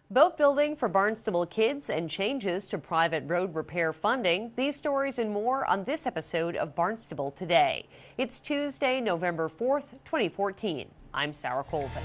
Boat building for Barnstable kids and changes to private road repair funding. These stories and more on this episode of Barnstable Today. It's Tuesday, November 4th, 2014. I'm Sarah Colvin.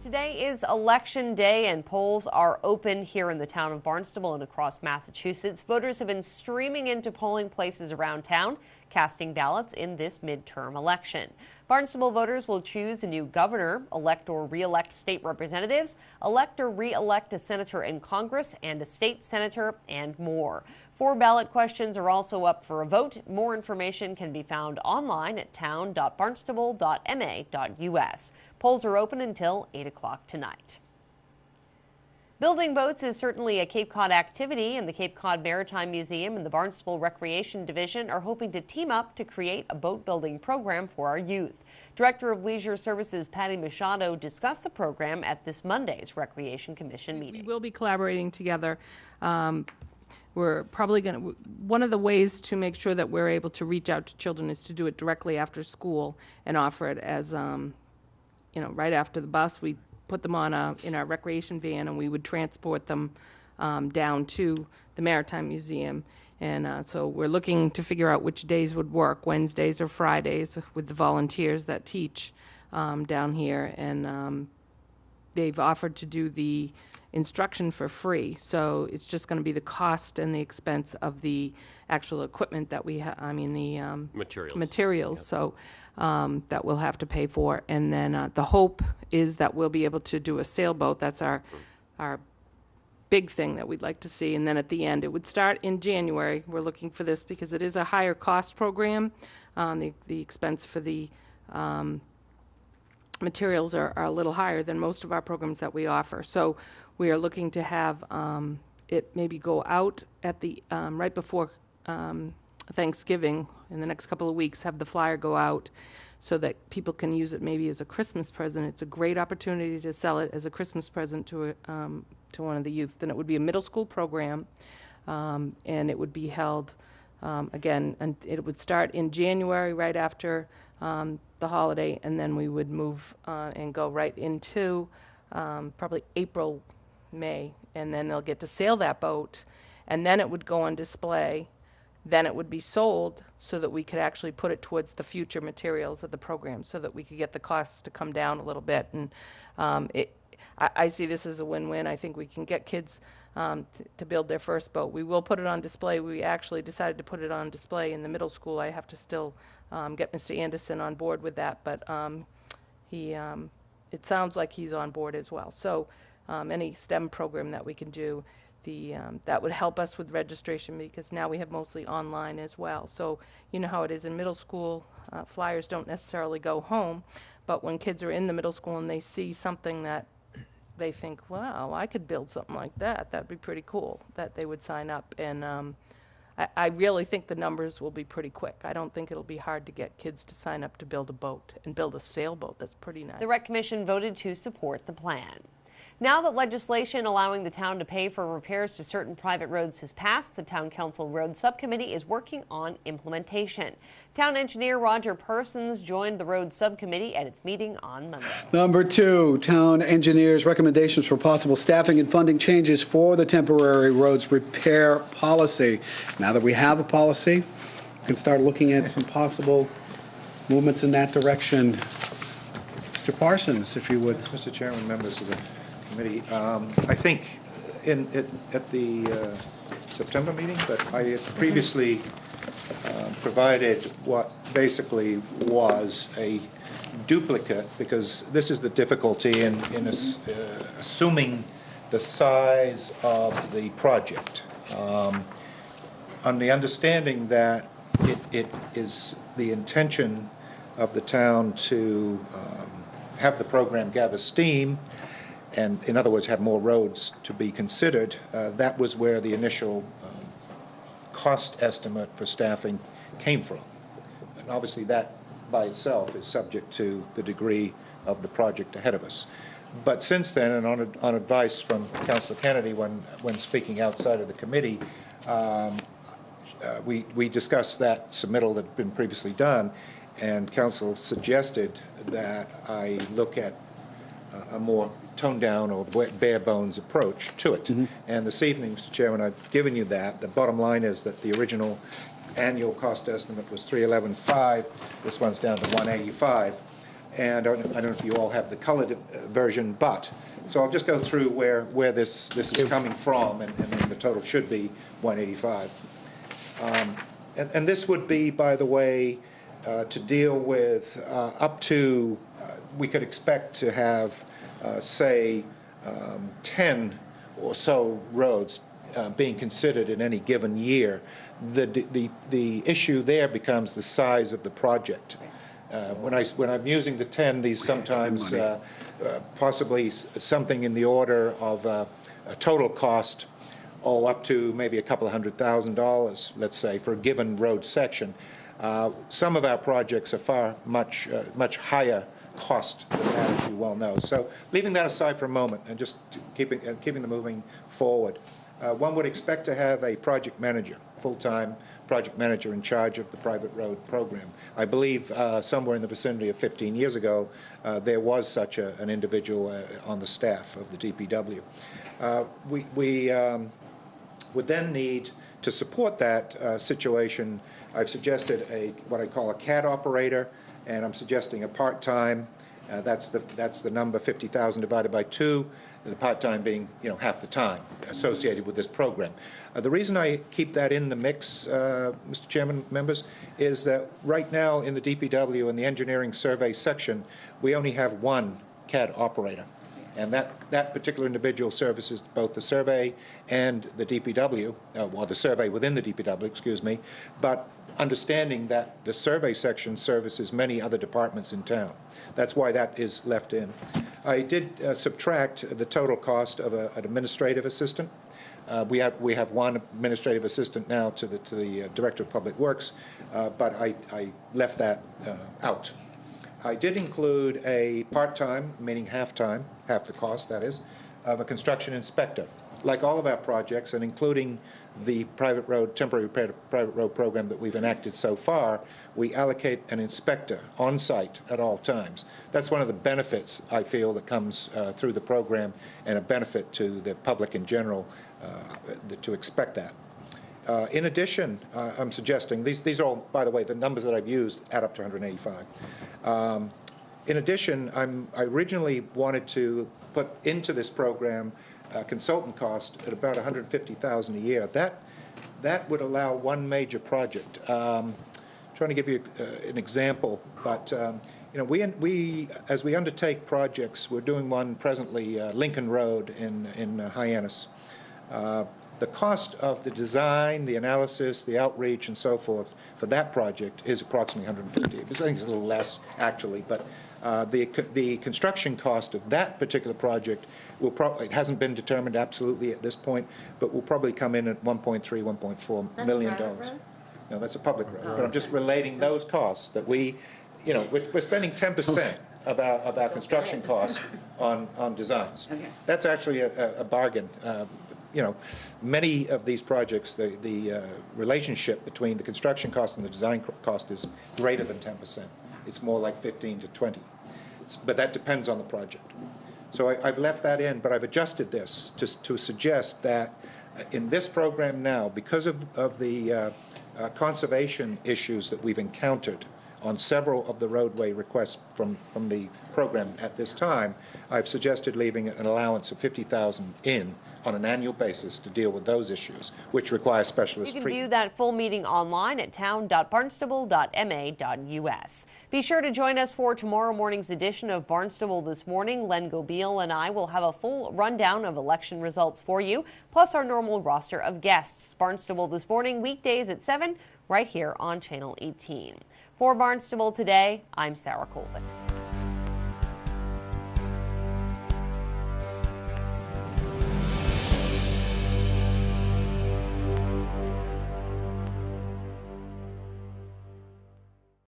Today is Election Day and polls are open here in the town of Barnstable and across Massachusetts. Voters have been streaming into polling places around town, casting ballots in this midterm election. Barnstable voters will choose a new governor, elect or re-elect state representatives, elect or re-elect a senator in Congress and a state senator, and more. 4 ballot questions are also up for a vote. More information can be found online at town.barnstable.ma.us. Polls are open until 8 o'clock tonight. Building boats is certainly a Cape Cod activity, and the Cape Cod Maritime Museum and the Barnstable Recreation Division are hoping to team up to create a boat building program for our youth. Director of Leisure Services Patty Machado discussed the program at this Monday's Recreation Commission meeting. We will be collaborating together. We're probably going to, one of the ways to make sure that we're able to reach out to children is to do it directly after school and offer it as, right after the bus. We put them on in our recreation van, and we would transport them down to the Maritime Museum. And so we're looking to figure out which days would work, Wednesdays or Fridays, with the volunteers that teach down here. And they've offered to do the instruction for free. So it's just going to be the cost and the expense of the actual equipment that we have, the materials. Yep. So that we'll have to pay for. And then the hope is that we'll be able to do a sailboat. That's our big thing that we'd like to see. And then at the end, it would start in January. We're looking for this because it is a higher cost program. The expense for the materials are a little higher than most of our programs that we offer. So we are looking to have it maybe go out at the right before Thanksgiving in the next couple of weeks, have the flyer go out so that people can use it maybe as a Christmas present. It's a great opportunity to sell it as a Christmas present to one of the youth. Then it would be a middle school program, and it would be held again, and it would start in January right after the holiday, and then we would move and go right into probably April, May, and then they'll get to sail that boat, and then it would go on display. Then it would be sold so that we could actually put it towards the future materials of the program so that we could get the costs to come down a little bit. And I see this as a win-win. I think we can get kids to build their first boat. We will put it on display. We actually decided to put it on display in the middle school. I have to still get Mr. Anderson on board with that, but it sounds like he's on board as well. So any STEM program that we can do, that would help us with registration because now we have mostly online as well. So you know how it is in middle school, flyers don't necessarily go home, but when kids are in the middle school and they see something that they think, wow, I could build something like that, that'd be pretty cool, that they would sign up. And I really think the numbers will be pretty quick. I don't think it'll be hard to get kids to sign up to build a boat and build a sailboat. That's pretty nice. The Rec Commission voted to support the plan. Now that legislation allowing the town to pay for repairs to certain private roads has passed, the Town Council Road Subcommittee is working on implementation. Town engineer Roger Persons joined the Road Subcommittee at its meeting on Monday. Number 2, town engineers' recommendations for possible staffing and funding changes for the temporary roads repair policy. Now that we have a policy, we can start looking at some possible movements in that direction. Mr. Parsons, if you would. Mr. Chairman, members of the committee, I think at the September meeting, but I had previously provided what basically was a duplicate, because this is the difficulty in assuming the size of the project. On the understanding that it is the intention of the town to have the program gather steam, and in other words have more roads to be considered, that was where the initial cost estimate for staffing came from. And obviously that by itself is subject to the degree of the project ahead of us. But since then, and on advice from Councillor Kennedy when speaking outside of the committee, we discussed that submittal that had been previously done, and Council suggested that I look at a more toned down or bare bones approach to it. And this evening, Mr. Chairman, I've given you that. The bottom line is that the original annual cost estimate was $311,500. This one's down to $185,000. And I don't know if you all have the colored version, but so I'll just go through where this is coming from, and the total should be $185,000. And this would be, by the way, to deal with up to, we could expect to have, say, 10 or so roads being considered in any given year. The issue there becomes the size of the project. When I'm using the 10, these sometimes possibly something in the order of a total cost, up to maybe a couple of $100,000, let's say, for a given road section. Some of our projects are much higher cost than that, as you well know. So leaving that aside for a moment and just keeping them moving forward, one would expect to have a project manager, full-time project manager in charge of the private road program. I believe somewhere in the vicinity of 15 years ago, there was such an individual on the staff of the DPW. We would then need to support that situation. I've suggested what I call a CAD operator, and I'm suggesting a part-time. That's the number, 50,000 divided by 2. The part-time being, half the time associated with this program. The reason I keep that in the mix, Mr. Chairman, members, is that right now in the DPW in the engineering survey section, we only have one CAD operator. And that particular individual services both the survey and the DPW, or the survey within the DPW, excuse me, but understanding that the survey section services many other departments in town. That's why that is left in. I did subtract the total cost of an administrative assistant. We have one administrative assistant now to the Director of Public Works, but I left that out. I did include a part-time, meaning half-time, half the cost, that is, of a construction inspector. Like all of our projects, and including the private road, temporary private road program that we've enacted so far, we allocate an inspector on site at all times. That's one of the benefits, I feel, that comes through the program, and a benefit to the public in general to expect that. In addition, I'm suggesting, these are all, by the way, the numbers that I've used add up to 185. In addition, I originally wanted to put into this program consultant cost at about $150,000 a year. That would allow one major project. Trying to give you an example, but we as we undertake projects, we're doing one presently, Lincoln Road in Hyannis. The cost of the design, the analysis, the outreach, and so forth for that project is approximately $150,000. I think it's a little less, actually, but the construction cost of that particular project will probably, it hasn't been determined absolutely at this point, but will probably come in at $1.3, $1.4 million. No, that's a public road. But I'm just relating those costs that we're spending 10% of our construction costs on designs. Okay. That's actually a bargain. Many of these projects, the relationship between the construction cost and the design cost is greater than 10%. It's more like 15 to 20. But that depends on the project. So I've left that in, but I've adjusted this to suggest that in this program now, because of the conservation issues that we've encountered on several of the roadway requests from the program at this time, I've suggested leaving an allowance of $50,000 in on an annual basis to deal with those issues, which require specialist treatment. You can view that full meeting online at town.barnstable.ma.us. Be sure to join us for tomorrow morning's edition of Barnstable This Morning. Len Gobeil and I will have a full rundown of election results for you, plus our normal roster of guests. Barnstable This Morning, weekdays at 7, right here on Channel 18. For Barnstable Today, I'm Sarah Colvin.